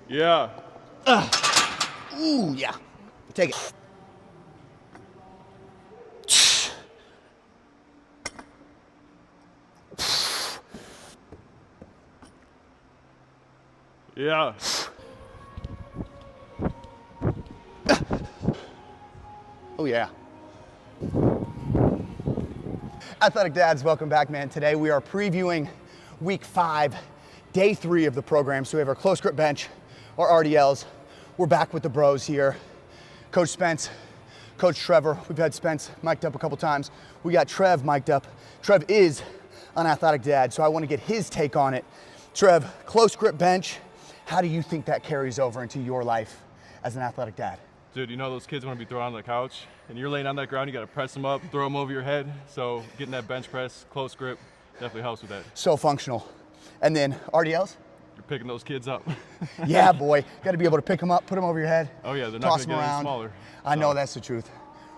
Yeah. Ooh, yeah. Take it. Yeah. Oh, yeah. Athletic Dads, welcome back, man. Today we are previewing week 5, day 3 of the program. So we have our close grip bench, our RDLs. We're back with the bros here. Coach Spence, Coach Trevor. We've had Spence mic'd up a couple times. We got Trev mic'd up. Trev is an Athletic Dad, so I want to get his take on it. Trev, close grip bench. How do you think that carries over into your life as an Athletic Dad? Dude, you know those kids want to be thrown on the couch, and you're laying on that ground, you got to press them up, throw them over your head. So getting that bench press, close grip, definitely helps with that. So functional. And then RDLs? You're picking those kids up. Yeah, boy. Got to be able to pick them up, put them over your head. Oh yeah, they're not toss going to them get any around. smaller. I know that's the truth.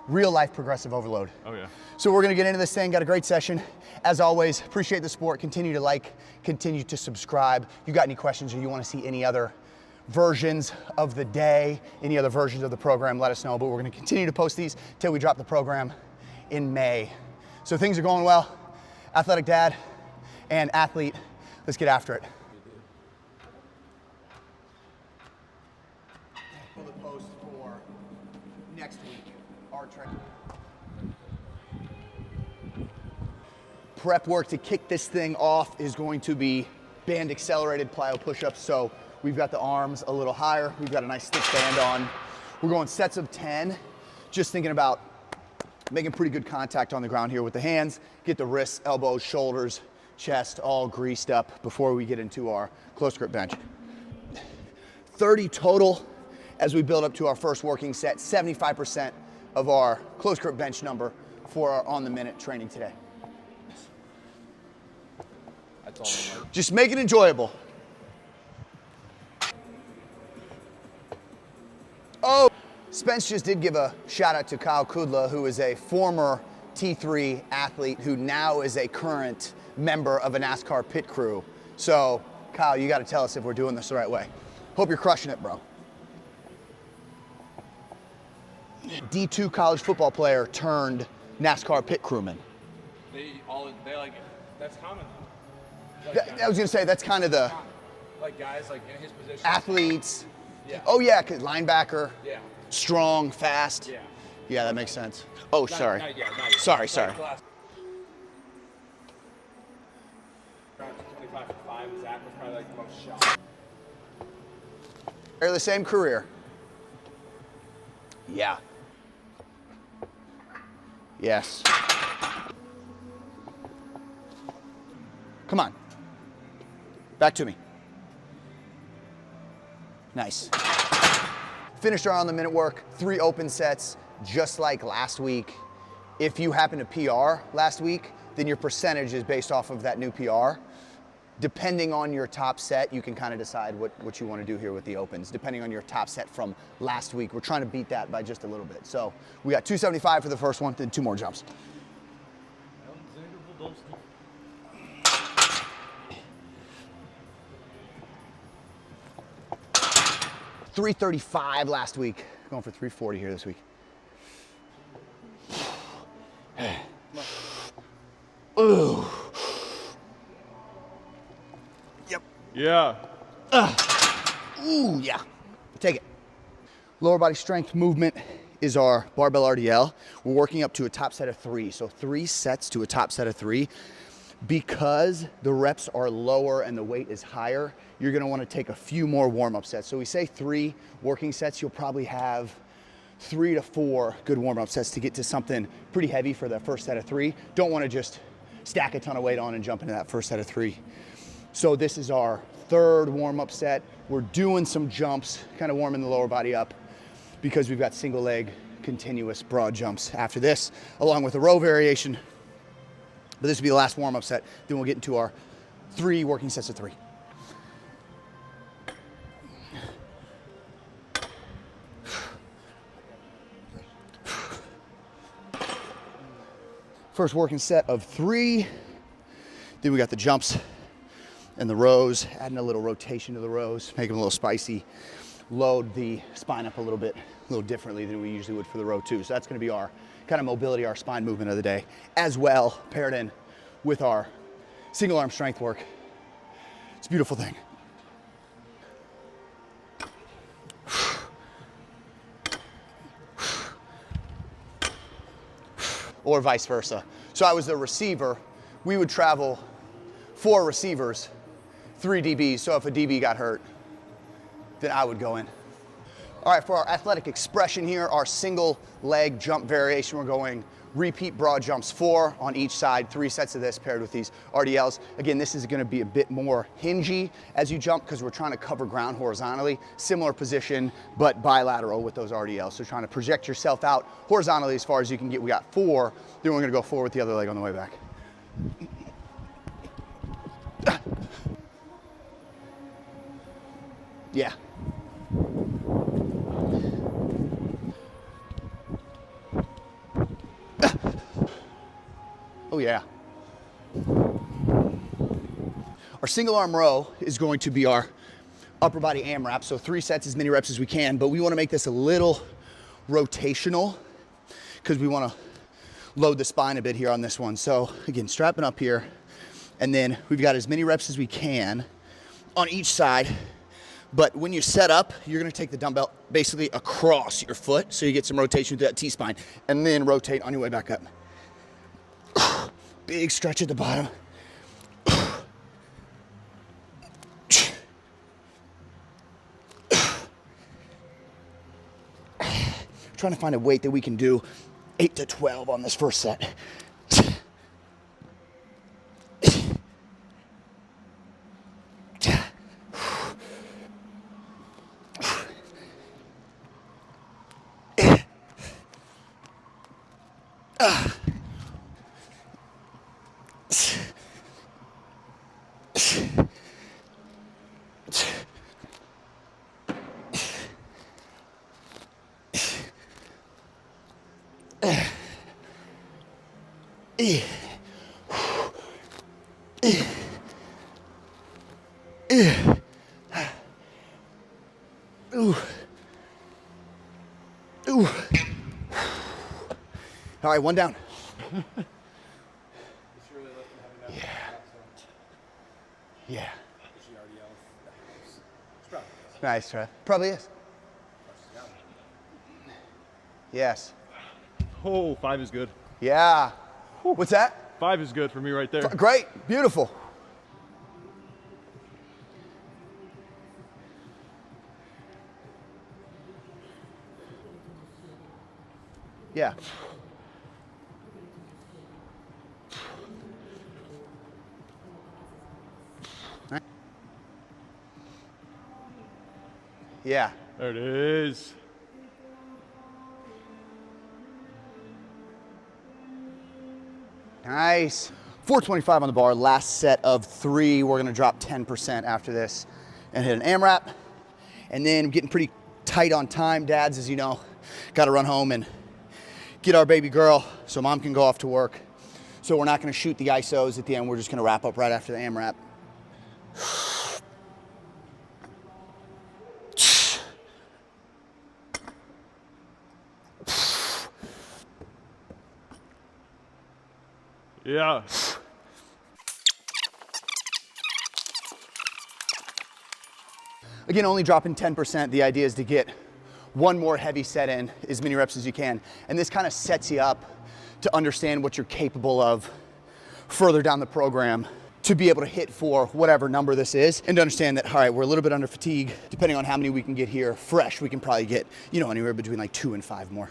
Real life progressive overload. Oh yeah. So we're gonna get into this thing, got a great session. As always, appreciate the support, continue to like, continue to subscribe. You got any questions or you wanna see any other versions of the day, any other versions of the program, let us know. But we're gonna continue to post these till we drop the program in May. So things are going well. Athletic Dad and athlete, let's get after it. For the post for next week, our training. Prep work to kick this thing off is going to be band accelerated plyo push-ups. So we've got the arms a little higher. We've got a nice stiff band on. We're going sets of 10, just thinking about making pretty good contact on the ground here with the hands, get the wrists, elbows, shoulders, chest all greased up before we get into our close grip bench. 30 total as we build up to our first working set, 75% of our close grip bench number for our on the minute training today. Just make it enjoyable. Oh, Spence just did give a shout out to Kyle Kudla, who is a former T3 athlete who now is a current member of a NASCAR pit crew. So Kyle, you got to tell us if we're doing this the right way. Hope you're crushing it, bro. D2 college football player turned NASCAR pit crewman. They like it. That's common. I was gonna say that's kind of the Like guys like in his position. athletes. Yeah. Oh yeah, 'cause linebacker, Yeah. strong, fast. Yeah. Yeah, that makes sense. Oh, sorry. Not yet. Sorry. Like the last- Around 25 for 5. Zach was probably like the most shot. They're the same career. Yeah. Yes. Come on. Back to me. Nice. Finished our on the minute work, 3 open sets, just like last week. If you happen to PR last week, then your percentage is based off of that new PR. Depending on your top set, you can kind of decide what you want to do here with the opens, depending on your top set from last week. We're trying to beat that by just a little bit. So we got 275 for the first one, then 2 more jumps. 335 last week. Going for 340 here this week. Ooh. Yep. Yeah. Ooh, yeah. Take it. Lower body strength movement is our barbell RDL. We're working up to a top set of 3. So 3 sets to a top set of 3. Because the reps are lower and the weight is higher, you're gonna wanna take a few more warm-up sets. So we say 3 working sets, you'll probably have 3 to 4 good warm-up sets to get to something pretty heavy for the first set of 3. Don't wanna just stack a ton of weight on and jump into that first set of 3. So this is our 3rd warm-up set. We're doing some jumps, kind of warming the lower body up because we've got single leg, continuous broad jumps after this, along with a row variation. But this will be the last warm-up set. Then we'll get into our 3 working sets of 3. First working set of 3. Then we got the jumps And the rows, adding a little rotation to the rows, make them a little spicy. Load the spine up a little bit, a little differently than we usually would for the row too. So that's gonna be our kind of mobility, our spine movement of the day, as well paired in with our single arm strength work. It's a beautiful thing. Or vice versa. So I was the receiver. We would travel 4 receivers, 3 DBs. So if a DB got hurt, then I would go in. All right, for our athletic expression here, our single leg jump variation, we're going repeat broad jumps, 4 on each side, 3 sets of this paired with these RDLs. Again, this is gonna be a bit more hingy as you jump because we're trying to cover ground horizontally. Similar position, but bilateral with those RDLs. So trying to project yourself out horizontally as far as you can get. We got 4, then we're gonna go 4 with the other leg on the way back. Yeah. Oh yeah. Our single arm row is going to be our upper body AMRAP. So 3 sets, as many reps as we can, but we want to make this a little rotational because we want to load the spine a bit here on this one. So again, strapping up here, and then we've got as many reps as we can on each side. But when you set up, you're gonna take the dumbbell basically across your foot so you get some rotation through that T-spine, and then rotate on your way back up. Big stretch at the bottom. Trying to find a weight that we can do 8 to 12 on this first set. All right, one down. Yeah. Nice, Trev. Probably is. Yes. Oh, 5 is good. Yeah. What's that? 5 is good for me right there. Great. Beautiful. Yeah. Yeah. There it is. Nice. 425 on the bar, last set of 3. We're gonna drop 10% after this and hit an AMRAP. And then getting pretty tight on time. Dads, as you know, gotta run home and get our baby girl so mom can go off to work. So we're not gonna shoot the ISOs at the end. We're just gonna wrap up right after the AMRAP. Yeah. Again, only dropping 10%. The idea is to get one more heavy set in, as many reps as you can. And this kind of sets you up to understand what you're capable of further down the program to be able to hit for whatever number this is, and to understand that, all right, we're a little bit under fatigue. Depending on how many we can get here fresh, we can probably get, you know, anywhere between like 2 and 5 more.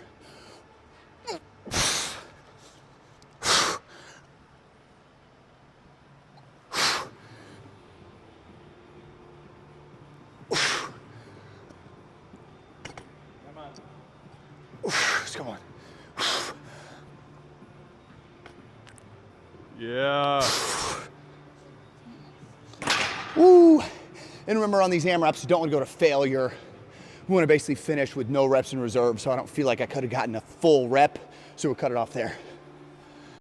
Come on. Yeah. Woo! And remember, on these AMRAPs, you don't want to go to failure. We want to basically finish with no reps in reserve, so I don't feel like I could have gotten a full rep, so we'll cut it off there.